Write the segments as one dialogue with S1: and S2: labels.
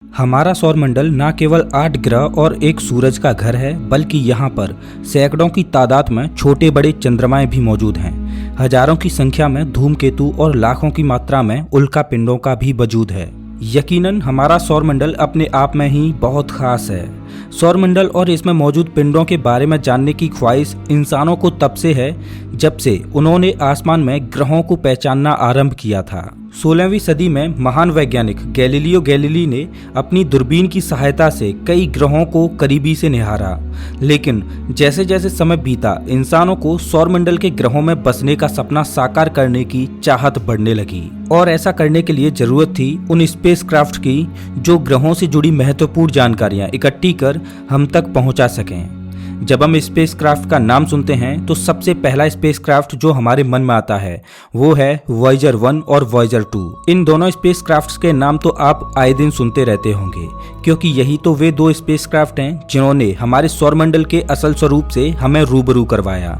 S1: हमारा सौरमंडल न केवल 8 ग्रह और एक सूरज का घर है, बल्कि यहाँ पर सैकड़ों की तादाद में छोटे बड़े चंद्रमाएं भी मौजूद हैं। हजारों की संख्या में धूमकेतु और लाखों की मात्रा में उल्का पिंडों का भी वजूद है। यकीनन हमारा सौरमंडल अपने आप में ही बहुत खास है। सौरमंडल और इसमें मौजूद पिंडों के बारे में जानने की ख्वाहिश इंसानों को तब से है जब से उन्होंने आसमान में ग्रहों को पहचानना आरंभ किया था। 16वीं सदी में महान वैज्ञानिक गैलीलियो गैलीली ने अपनी दूरबीन की सहायता से कई ग्रहों को करीबी से निहारा, लेकिन जैसे जैसे समय बीता इंसानों को सौरमंडल के ग्रहों में बसने का सपना साकार करने की चाहत बढ़ने लगी। और ऐसा करने के लिए जरूरत थी उन स्पेसक्राफ्ट की जो ग्रहों से जुड़ी महत्वपूर्ण जानकारियां इकट्ठी कर हम तक पहुंचा सकें। जब हम स्पेसक्राफ्ट का नाम सुनते हैं तो सबसे पहला स्पेसक्राफ्ट जो हमारे मन में आता है वो है वॉयेजर 1 और वॉयेजर 2। इन दोनों स्पेसक्राफ्ट्स के नाम तो आप आए दिन सुनते रहते होंगे, क्योंकि यही तो वे दो स्पेसक्राफ्ट हैं जिन्होंने हमारे सौरमंडल के असल स्वरूप से हमें रूबरू करवाया।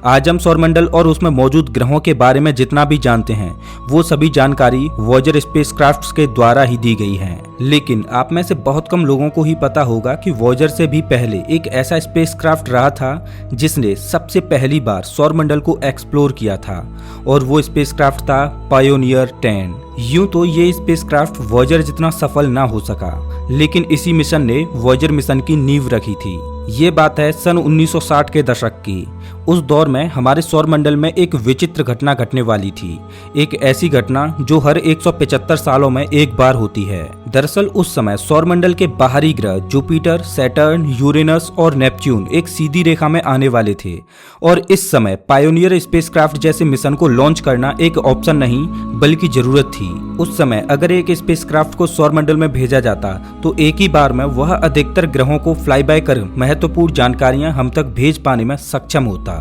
S1: आज हम सौरमंडल और उसमें मौजूद ग्रहों के बारे में जितना भी जानते हैं वो सभी जानकारी वॉयेजर स्पेसक्राफ्ट्स के द्वारा ही दी गई है। लेकिन आप में से बहुत कम लोगों को ही पता होगा कि वॉयेजर से भी पहले एक ऐसा स्पेसक्राफ्ट रहा था जिसने सबसे पहली बार सौरमंडल को एक्सप्लोर किया था, और वो स्पेसक्राफ्ट था पायोनियर 10। यूं तो ये स्पेसक्राफ्ट वॉयेजर जितना सफल ना हो सका, लेकिन इसी मिशन ने वॉयेजर मिशन की नींव रखी थी। ये बात है सन 1960 के दशक की। उस दौर में हमारे सौरमंडल में एक विचित्र घटना घटने वाली थी, एक ऐसी घटना जो हर 175 सालों में एक बार होती है। दरअसल उस समय सौरमंडल के बाहरी ग्रह जुपिटर, सैटर्न, यूरेनस और नेपच्यून एक सीधी रेखा में आने वाले थे, और इस समय पायोनियर स्पेसक्राफ्ट जैसे मिशन को लॉन्च करना एक ऑप्शन नहीं बल्कि जरूरत थी। उस समय अगर एक स्पेसक्राफ्ट को सौरमंडल में भेजा जाता तो एक ही बार में वह अधिकतर ग्रहों को फ्लाई बाय कर महत्वपूर्ण जानकारियां हम तक भेज पाने में सक्षम होता।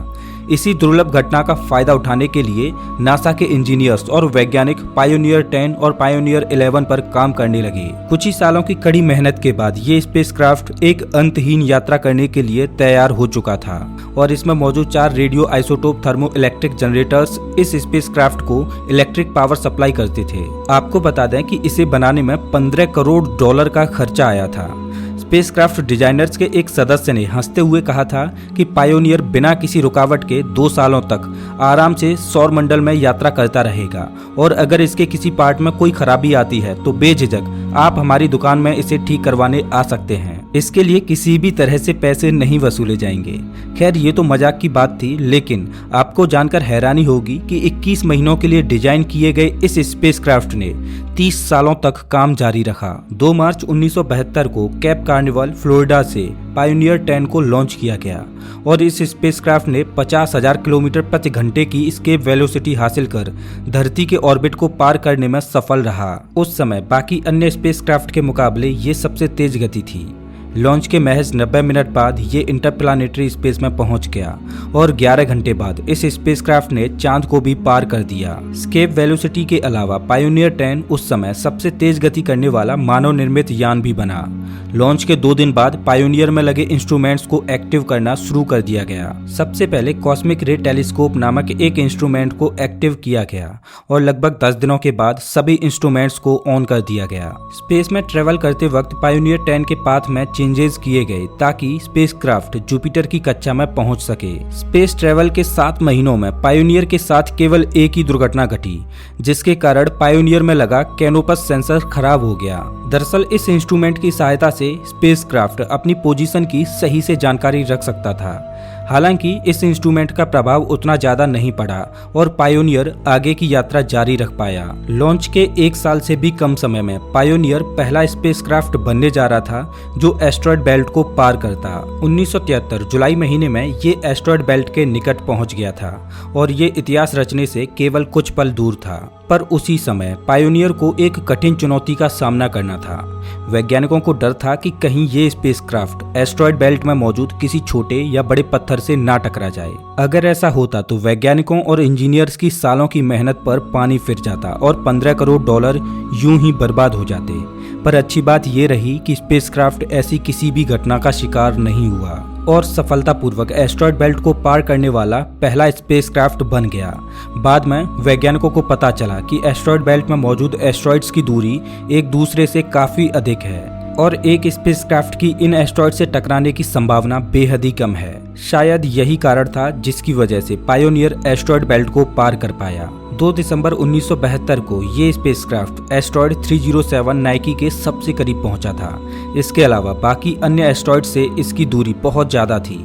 S1: इसी दुर्लभ घटना का फायदा उठाने के लिए नासा के इंजीनियर्स और वैज्ञानिक पायोनियर 10 और पायोनियर 11 पर काम करने लगे। कुछ ही सालों की कड़ी मेहनत के बाद ये स्पेसक्राफ्ट एक अंतहीन यात्रा करने के लिए तैयार हो चुका था, और इसमें मौजूद 4 radio isotope thermo electric generators इस स्पेसक्राफ्ट को इलेक्ट्रिक पावर सप्लाई करते थे। आपको बता दें कि इसे बनाने में $15 करोड़ का खर्चा आया था। स्पेसक्राफ्ट डिजाइनर्स के एक सदस्य ने हंसते हुए कहा था कि पायोनियर बिना किसी रुकावट के 2 सालों तक आराम से सौरमंडल में यात्रा करता रहेगा, और अगर इसके किसी पार्ट में कोई खराबी आती है तो बेझिझक आप हमारी दुकान में इसे ठीक करवाने आ सकते हैं। इसके लिए किसी भी तरह से पैसे नहीं वसूले जाएंगे। खैर ये तो मजाक की बात थी, लेकिन आपको जानकर हैरानी होगी कि 21 महीनों के लिए डिजाइन किए गए इस स्पेसक्राफ्ट ने 30 सालों तक काम जारी रखा। 2 मार्च 1972 को कैप कार्निवल, फ्लोरिडा से पायोनियर 10 को लॉन्च किया गया, और इस स्पेसक्राफ्ट ने 50,000 किलोमीटर प्रति घंटे की एस्केप वेलोसिटी हासिल कर धरती के ऑर्बिट को पार करने में सफल रहा। उस समय बाकी अन्य स्पेसक्राफ्ट के मुकाबले ये सबसे तेज गति थी। लॉन्च के महज 90 मिनट बाद ये इंटरप्लानेटरी स्पेस में पहुंच गया, और 11 घंटे बाद इस स्पेसक्राफ्ट ने चांद को भी पार कर दिया। एस्केप वेलोसिटी के अलावा पायोनियर 10 उस समय सबसे तेज गति करने वाला मानव निर्मित यान भी बना। लॉन्च के 2 दिन बाद पायोनियर में लगे इंस्ट्रूमेंट्स को एक्टिव करना शुरू कर दिया गया। सबसे पहले कॉस्मिक रे टेलीस्कोप नामक एक इंस्ट्रूमेंट को एक्टिव किया गया, और लगभग 10 दिनों के बाद सभी इंस्ट्रूमेंट्स को ऑन कर दिया गया। स्पेस में ट्रेवल करते वक्त पायोनियर 10 के पाथ में चेंजेस किए गए ताकि स्पेसक्राफ्ट जुपिटर की कक्षा में पहुंच सके। स्पेस ट्रेवल के 7 महीनों में पायोनियर के साथ केवल एक ही दुर्घटना घटी, जिसके कारण पायोनियर में लगा कैनोपस सेंसर खराब हो गया। दरअसल इस इंस्ट्रूमेंट की सहायता से स्पेसक्राफ्ट अपनी पोजीशन की सही से जानकारी रख सकता था। हालांकि इस इंस्ट्रूमेंट का प्रभाव उतना ज्यादा नहीं पड़ा, और पायोनियर आगे की यात्रा जारी रख पाया। लॉन्च के 1 साल से भी कम समय में पायोनियर पहला स्पेसक्राफ्ट बनने जा रहा था जो एस्टेरॉयड बेल्ट को पार करता। 1973 जुलाई महीने में ये एस्टेरॉयड बेल्ट के निकट पहुंच गया था, और ये इतिहास रचने से केवल कुछ पल दूर था। पर उसी समय पायोनियर को एक कठिन चुनौती का सामना करना था। वैज्ञानिकों को डर था कि कहीं ये स्पेसक्राफ्ट एस्टेरॉयड बेल्ट में मौजूद किसी छोटे या बड़े पत्थर से ना टकरा जाए। अगर ऐसा होता तो वैज्ञानिकों और इंजीनियर्स की सालों की मेहनत पर पानी फिर जाता, और $15 करोड़ यूं ही बर्बाद हो जाते। पर अच्छी बात ये रही कि स्पेसक्राफ्ट ऐसी किसी भी घटना का शिकार नहीं हुआ, और सफलतापूर्वक एस्टेरॉयड बेल्ट को पार करने वाला पहला स्पेसक्राफ्ट बन गया। बाद में वैज्ञानिकों को पता चला कि एस्टेरॉयड बेल्ट में मौजूद एस्टेरॉयड्स की दूरी एक दूसरे से काफी अधिक है। और एक स्पेसक्राफ्ट की इन एस्ट्रॉयड से टकराने की संभावना बेहद ही कम है। शायद यही कारण था जिसकी वजह से पायोनियर एस्ट्रॉयड बेल्ट को पार कर पाया। 2 दिसंबर 1972 को ये स्पेसक्राफ्ट एस्ट्रॉयड 307 नाइकी के सबसे करीब पहुंचा था। इसके अलावा बाकी अन्य एस्ट्रॉयड से इसकी दूरी बहुत ज़्यादा थी।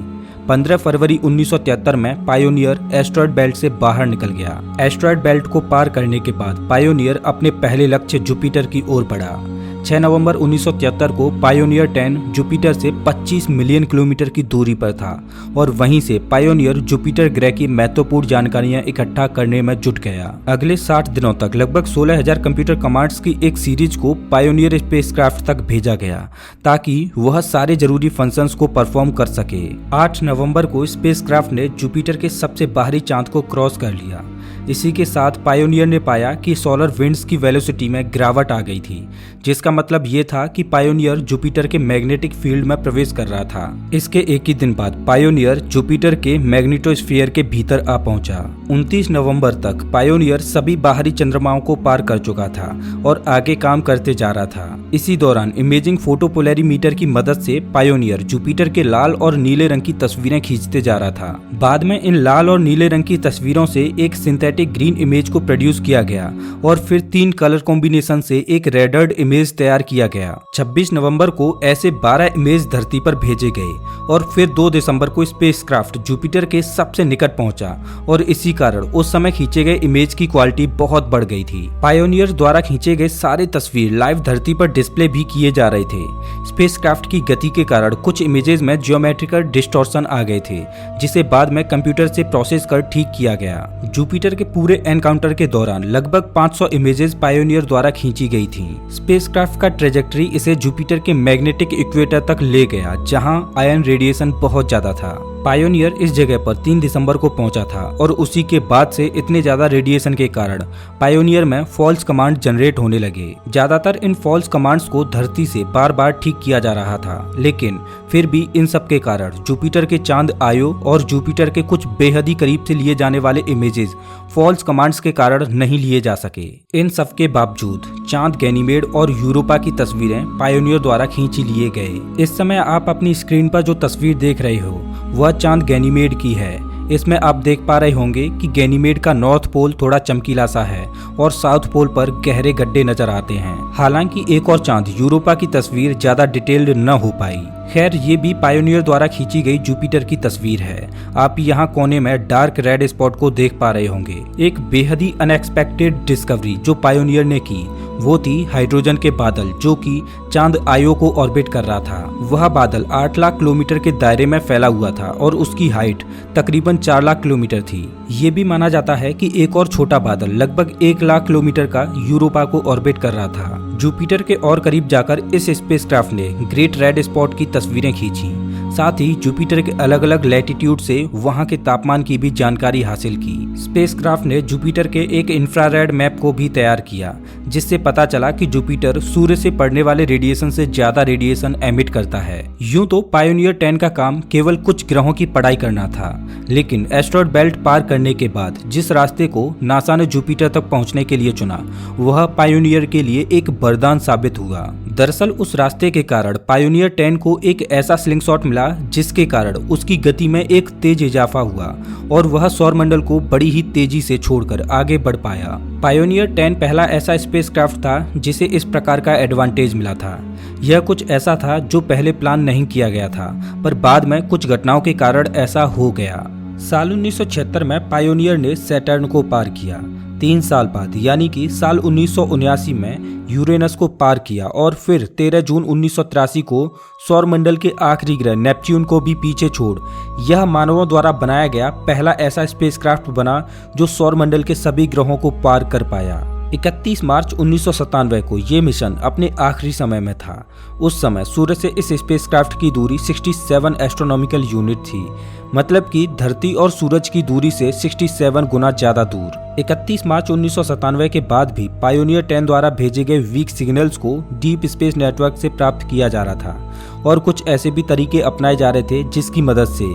S1: 15 फरवरी 1973 में पायोनियर एस्ट्रॉयड बेल्ट से बाहर निकल गया। एस्ट्रॉयड बेल्ट को पार करने के बाद पायोनियर अपने पहले लक्ष्य जुपिटर की ओर बढ़ा। 6 नवंबर 1973 को पायोनियर 10 जुपिटर से 25 मिलियन किलोमीटर की दूरी पर था और वहीं से पायोनियर जुपिटर ग्रह की महत्वपूर्ण जानकारियां इकट्ठा करने में जुट गया। अगले 60 दिनों तक लगभग 16,000 कंप्यूटर कमांड्स की एक सीरीज को पायोनियर स्पेसक्राफ्ट तक भेजा गया ताकि वह सारे जरूरी फंक्शंस को परफॉर्म कर सके। 8 नवंबर को स्पेसक्राफ्ट ने जुपिटर के सबसे बाहरी चांद को क्रॉस कर लिया। इसी के साथ पायोनियर ने पाया कि सोलर विंड्स की वेलोसिटी में गिरावट आ गई थी, जिसका मतलब ये था कि पायोनियर जुपिटर के मैग्नेटिक फील्ड में प्रवेश कर रहा था। इसके एक ही दिन बाद पायोनियर जुपिटर के मैग्नेटोस्फीयर के भीतर आ पहुंचा। 29 नवंबर तक पायोनियर सभी बाहरी चंद्रमाओं को पार कर चुका था और आगे काम करते जा रहा था। इसी दौरान इमेजिंग फोटोपोलैरीमीटर की मदद से पायोनियर जुपिटर के लाल और नीले रंग की तस्वीरें खींचते जा रहा था। बाद में इन लाल और नीले रंग की तस्वीरों से एक सिंथेटिक ग्रीन इमेज को प्रोड्यूस किया गया और फिर 3 कलर कॉम्बिनेशन से एक रेडर्ड इमेज तैयार किया गया। 26 नवंबर को ऐसे 12 इमेज धरती पर भेजे गए और फिर 2 दिसंबर को स्पेसक्राफ्ट जुपिटर के सबसे निकट पहुंचा और इसी कारण उस समय खींचे गए इमेज की क्वालिटी बहुत बढ़ गई थी। पायोनियर द्वारा खींचे गए सारे तस्वीर लाइव धरती पर डिस्प्ले भी किए जा रहे थे। स्पेसक्राफ्ट की गति के कारण कुछ इमेजेस में जियोमेट्रिकल डिस्टॉर्शन आ गए थे, जिसे बाद में कंप्यूटर से प्रोसेस कर ठीक किया गया। जुपिटर के पूरे एनकाउंटर के दौरान लगभग 500 इमेजेस पायोनियर द्वारा खींची गई थी। स्पेसक्राफ्ट का ट्रेजेक्टरी इसे जुपिटर के मैग्नेटिक इक्वेटर तक ले गया, जहां आयन रेडिएशन बहुत ज्यादा था। पायोनियर इस जगह पर 3 दिसंबर को पहुंचा था और उसी के बाद से इतने ज्यादा रेडिएशन के कारण पायोनियर में फॉल्स कमांड जनरेट होने लगे। ज्यादातर इन फॉल्स कमांड्स को धरती से बार बार ठीक किया जा रहा था, लेकिन फिर भी इन सब के कारण जुपिटर के चांद आयो और जुपिटर के कुछ बेहद ही करीब से लिए जाने वाले इमेजेस फॉल्स कमांड्स के कारण नहीं लिए जा सके। इन सब के बावजूद चांद गैनीमेड और यूरोपा की तस्वीरें पायोनियर द्वारा खींची लिए गए। इस समय आप अपनी स्क्रीन पर जो तस्वीर देख रहे हो वह चांद गैनीमेड की है। इसमें आप देख पा रहे होंगे कि गैनीमेड का नॉर्थ पोल थोड़ा चमकीला सा है और साउथ पोल पर गहरे गड्ढे नजर आते हैं। हालांकि एक और चांद यूरोपा की तस्वीर ज्यादा डिटेल्ड न हो पाई। खैर, ये भी पायोनियर द्वारा खींची गई जुपिटर की तस्वीर है। आप यहाँ कोने में डार्क रेड स्पॉट को देख पा रहे होंगे। एक बेहद ही अनएक्सपेक्टेड डिस्कवरी जो पायोनियर ने की वो थी हाइड्रोजन के बादल, जो कि चांद आयो को ऑर्बिट कर रहा था। वह बादल 8 लाख किलोमीटर के दायरे में फैला हुआ था और उसकी हाइट तकरीबन 4 लाख किलोमीटर थी। ये भी माना जाता है कि एक और छोटा बादल लगभग 1 लाख किलोमीटर का यूरोपा को ऑर्बिट कर रहा था। जुपिटर के और करीब जाकर इस स्पेसक्राफ्ट ने ग्रेट रेड स्पॉट की तस्वीरें खींची। साथ ही जुपिटर के अलग अलग लैटिट्यूड से वहां के तापमान की भी जानकारी हासिल की। स्पेसक्राफ्ट ने जुपिटर के एक इंफ्रारेड मैप को भी तैयार किया, जिससे पता चला कि जुपिटर सूर्य से पड़ने वाले रेडिएशन से ज्यादा रेडिएशन एमिट करता है। यूं तो पायोनियर 10 का काम केवल कुछ ग्रहों की पढ़ाई करना था, लेकिन एस्ट्रॉयड बेल्ट पार करने के बाद जिस रास्ते को नासा ने जुपिटर तक पहुंचने के लिए चुना वह पायोनियर के लिए एक वरदान साबित हुआ। दरअसल उस रास्ते के कारण पायोनियर 10 को एक ऐसा स्लिंगशॉट मिला जिसके कारण उसकी गति में एक तेज इजाफा हुआ और वह सौरमंडल को बड़ी ही तेजी से छोड़कर आगे बढ़ पाया। पायोनियर 10 पहला ऐसा स्पेसक्राफ्ट था जिसे इस प्रकार का एडवांटेज मिला था। यह कुछ ऐसा था जो पहले प्लान नहीं किया गया था, पर बाद में कुछ घटनाओं के कारण ऐसा हो गया। साल 1976 में पायोनियर ने सैटर्न को पार किया। 3 साल बाद यानी कि साल 1979 में यूरेनस को पार किया और फिर 13 जून 1983 को सौरमंडल के आखिरी ग्रह नेपच्यून को भी पीछे छोड़ यह मानवों द्वारा बनाया गया पहला ऐसा स्पेसक्राफ्ट बना जो सौरमंडल के सभी ग्रहों को पार कर पाया। 31 मार्च 1997 को ये मिशन अपने आखिरी समय में था। उस समय सूर्य से इस स्पेसक्राफ्ट की दूरी 67 एस्ट्रोनॉमिकल यूनिट थी, मतलब कि धरती और सूरज की दूरी से 67 गुना ज्यादा दूर। 31 मार्च 1997 के बाद भी पायोनियर 10 द्वारा भेजे गए वीक सिग्नल्स को डीप स्पेस नेटवर्क से प्राप्त किया जा रहा था और कुछ ऐसे भी तरीके अपनाए जा रहे थे जिसकी मदद से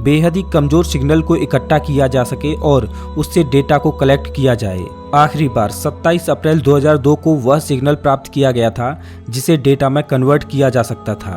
S1: बेहद ही कमजोर सिग्नल को इकट्ठा किया जा सके और उससे डेटा को कलेक्ट किया जाए। आखिरी बार 27 अप्रैल 2002 को वह सिग्नल प्राप्त किया गया था जिसे डेटा में कन्वर्ट किया जा सकता था।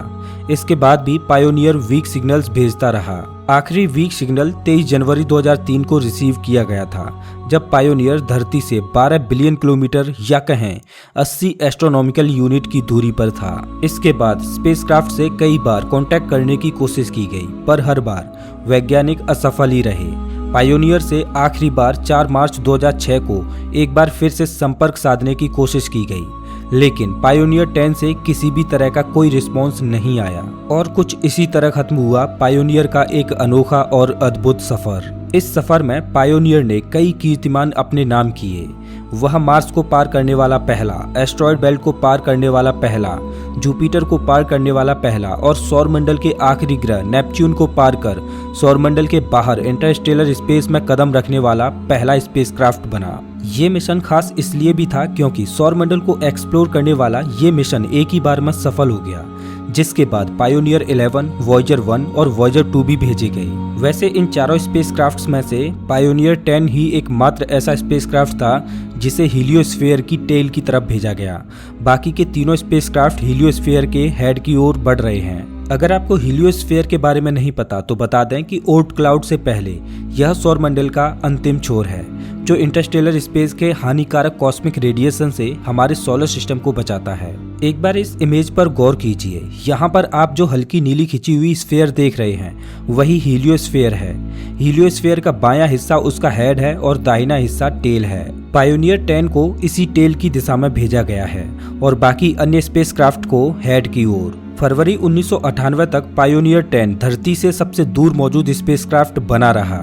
S1: इसके बाद भी पायोनियर वीक सिग्नल्स भेजता रहा। आखिरी वीक सिग्नल 23 जनवरी 2003 को रिसीव किया गया था, जब पायोनियर धरती से 12 बिलियन किलोमीटर या कहें 80 एस्ट्रोनॉमिकल यूनिट की दूरी पर था। इसके बाद स्पेसक्राफ्ट से कई बार कांटेक्ट करने की कोशिश की गई, पर हर बार वैज्ञानिक असफल ही रहे। पायोनियर से आखिरी बार 4 मार्च 2006 को एक बार फिर से संपर्क साधने की कोशिश की गई, लेकिन पायोनियर 10 से किसी भी तरह का कोई रिस्पॉन्स नहीं आया और कुछ इसी तरह खत्म हुआ पायोनियर का एक अनोखा और अद्भुत सफर। इस सफर में पायोनियर ने कई कीर्तिमान अपने नाम किए। वह मार्स को पार करने वाला पहला, एस्ट्रॉयड बेल्ट को पार करने वाला पहला, जुपिटर को पार करने वाला पहला और सौरमंडल के आखिरी ग्रह नेपच्यून को पार कर सौरमंडल के बाहर इंटरस्टेलर स्पेस में कदम रखने वाला पहला स्पेसक्राफ्ट बना। ये मिशन खास इसलिए भी था क्योंकि सौरमंडल को एक्सप्लोर करने वाला ये मिशन एक ही बार में सफल हो गया, जिसके बाद पायोनियर 11, वॉयेजर 1 और वॉयेजर 2 भी भेजे गए। वैसे इन चारों स्पेसक्राफ्ट्स में से पायोनियर 10 ही एकमात्र ऐसा स्पेसक्राफ्ट था जिसे हीलियोस्फीयर की टेल की तरफ भेजा गया। बाकी के तीनों स्पेसक्राफ्ट हीलियोस्फीयर के हेड की ओर बढ़ रहे हैं। अगर आपको हीलियोस्फीयर के बारे में नहीं पता तो बता दें कि ओर्ट क्लाउड से पहले यह सौरमंडल का अंतिम छोर है, जो इंटरस्टेलर स्पेस के हानिकारक कॉस्मिक रेडिएशन से हमारे सोलर सिस्टम को बचाता है। एक बार इस इमेज पर गौर कीजिए। यहाँ पर आप जो हल्की नीली खिंची हुई स्फीयर देख रहे हैं वही हीलियोस्फीयर है। हीलियोस्फीयर का बायां हिस्सा उसका हेड है और दाहिना हिस्सा टेल है। पायोनियर 10 को इसी टेल की दिशा में भेजा गया है और बाकी अन्य स्पेसक्राफ्ट को हेड की ओर। फरवरी 1998 तक पायोनियर 10 धरती से सबसे दूर मौजूद स्पेसक्राफ्ट बना रहा,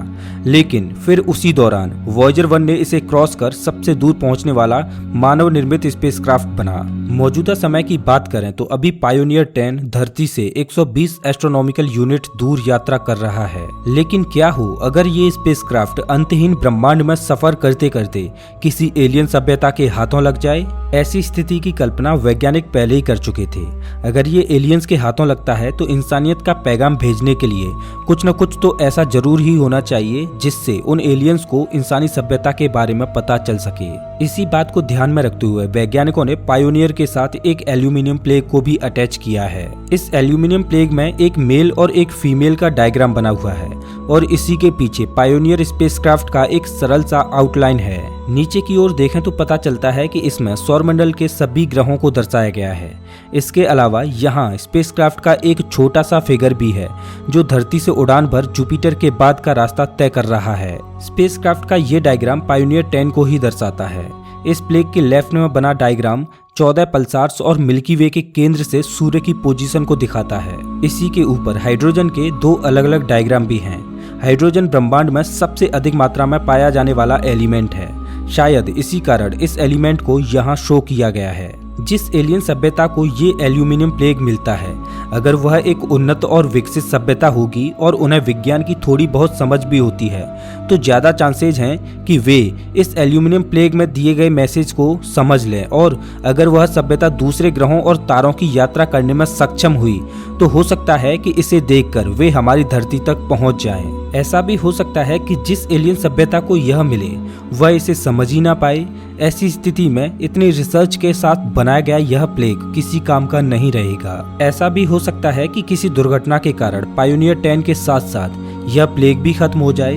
S1: लेकिन फिर उसी दौरान वॉयेजर 1 ने इसे क्रॉस कर सबसे दूर पहुंचने वाला मानव निर्मित स्पेसक्राफ्ट बना। मौजूदा समय की बात करें तो अभी पायोनियर 10 धरती से 120 एस्ट्रोनॉमिकल यूनिट दूर यात्रा कर रहा है। लेकिन क्या हो अगर ये स्पेसक्राफ्ट अंतहीन ब्रह्मांड में सफर करते करते किसी एलियन सभ्यता के हाथों लग जाए? ऐसी स्थिति की कल्पना वैज्ञानिक पहले ही कर चुके थे। अगर ये एलियंस के हाथों लगता है तो इंसानियत का पैगाम भेजने के लिए कुछ न कुछ तो ऐसा जरूर ही होना चाहिए जिससे उन एलियंस को इंसानी सभ्यता के बारे में पता चल सके। इसी बात को ध्यान में रखते हुए वैज्ञानिकों ने पायोनियर के साथ एक एल्यूमिनियम प्लेग को भी अटैच किया है। इस एल्यूमिनियम प्लेग में एक मेल और एक फीमेल का डायग्राम बना हुआ है और इसी के पीछे पायोनियर स्पेसक्राफ्ट का एक सरल सा आउटलाइन है। नीचे की ओर देखें तो पता चलता है कि इसमें सौरमंडल के सभी ग्रहों को दर्शाया गया है। इसके अलावा यहाँ स्पेसक्राफ्ट का एक छोटा सा फिगर भी है जो धरती से उड़ान भर जुपिटर के बाद का रास्ता तय कर रहा है। स्पेसक्राफ्ट का ये डायग्राम पायोनियर 10 को ही दर्शाता है। इस प्लेग के लेफ्ट में बना डायग्राम 14 पल्सार्स और मिल्की वे के केंद्र से सूर्य की पोजीशन को दिखाता है। इसी के ऊपर हाइड्रोजन के 2 अलग अलग डायग्राम भी हैं। हाइड्रोजन ब्रह्मांड में सबसे अधिक मात्रा में पाया जाने वाला एलिमेंट है। शायद इसी कारण इस एलिमेंट को यहाँ शो किया गया है। जिस एलियन सभ्यता को ये एल्यूमिनियम प्लेग मिलता है, अगर वह एक उन्नत और विकसित सभ्यता होगी और उन्हें विज्ञान की थोड़ी बहुत समझ भी होती है, तो ज़्यादा चांसेज हैं कि वे इस एल्यूमिनियम प्लेग में दिए गए मैसेज को समझ लें और अगर वह सभ्यता दूसरे ग्रहों और तारों की यात्रा करने में सक्षम हुई तो हो सकता है कि इसे देखकर वे हमारी धरती तक पहुंच जाएं। ऐसा भी हो सकता है कि जिस एलियन सभ्यता को यह मिले वह इसे समझ ही ना पाए। ऐसी स्थिति में इतनी रिसर्च के साथ बनाया गया यह प्लेग किसी काम का नहीं रहेगा। ऐसा भी हो सकता है कि किसी दुर्घटना के कारण पायोनियर 10 के साथ साथ यह प्लेग भी खत्म हो जाए।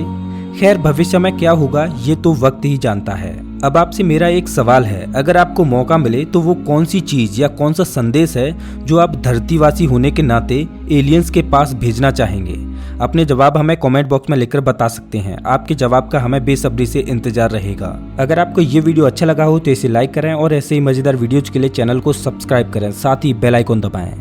S1: खैर, भविष्य में क्या होगा ये तो वक्त ही जानता है। अब आपसे मेरा एक सवाल है, अगर आपको मौका मिले तो वो कौन सी चीज या कौन सा संदेश है जो आप धरतीवासी होने के नाते एलियंस के पास भेजना चाहेंगे? अपने जवाब हमें कमेंट बॉक्स में लिखकर बता सकते हैं। आपके जवाब का हमें बेसब्री से इंतजार रहेगा। अगर आपको ये वीडियो अच्छा लगा हो तो इसे लाइक करें और ऐसे ही मजेदार वीडियोज के लिए चैनल को सब्सक्राइब करें, साथ ही बेल आइकन दबाएं।